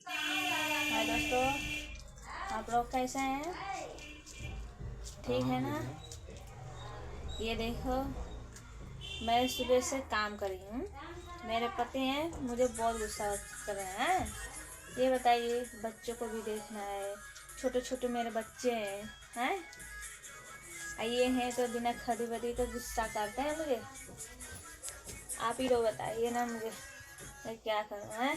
हाय दोस्तों, आप लोग कैसे हैं? ठीक है ना? ये देखो, मैं सुबह से काम कर रही हूँ। मेरे पति हैं, मुझे बहुत गुस्सा कर रहे हैं। ये बताइए, बच्चों को भी देखना है, छोटे छोटे मेरे बच्चे हैं। ये हैं तो बिना खड़ी बड़ी तो गुस्सा करते हैं मुझे। आप ही लोग बताइए ना मुझे, मैं क्या करूँ है?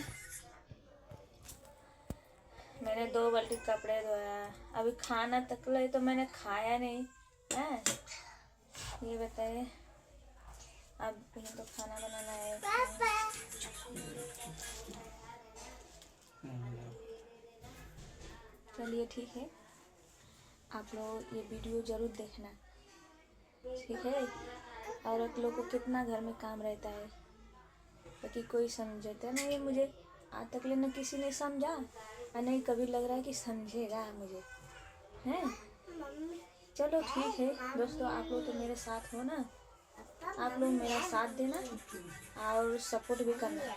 मैंने 2 बाल्टी कपड़े धोया, अभी खाना तक ले तो मैंने खाया नहीं है। ये बताइए, अब भी तो खाना बनाना है। चलिए ठीक है, आप लोग ये वीडियो ज़रूर देखना, ठीक है? औरत लोग को कितना घर में काम रहता है, ताकि कोई समझता नहीं मुझे। आज तक ले न किसी ने समझा और नहीं कभी लग रहा है कि समझेगा मुझे, हैं? चलो ठीक है दोस्तों, आप लोग तो मेरे साथ हो ना, आप लोग मेरा साथ देना और सपोर्ट भी करना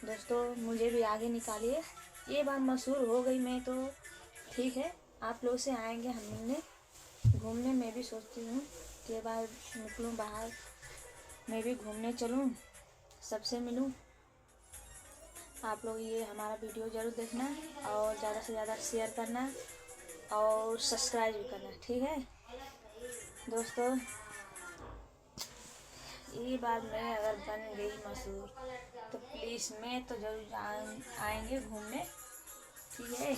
दोस्तों। मुझे भी आगे निकालिए। ये बार मशहूर हो गई मैं तो ठीक है, आप लोग से आएंगे हम मिलने घूमने। मैं भी सोचती हूँ कि बार निकलूँ बाहर, मैं भी घूमने चलूँ, सबसे मिलूँ। आप लोग ये हमारा वीडियो ज़रूर देखना और ज़्यादा से ज़्यादा शेयर करना और सब्सक्राइब भी करना, ठीक है दोस्तों? ये बार मैं अगर बन गई मशहूर तो प्लीज़ मैं तो ज़रूर आएंगे घूमने, ठीक है?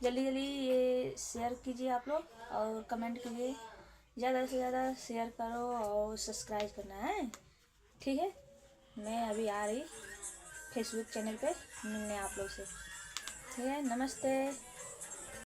जल्दी जल्दी ये शेयर कीजिए आप लोग और कमेंट कीजिए, ज़्यादा से ज़्यादा शेयर करो और सब्सक्राइब करना है, ठीक है? मैं अभी आ रही फेसबुक चैनल पे मिलने आप लोग से, ठीक है? नमस्ते।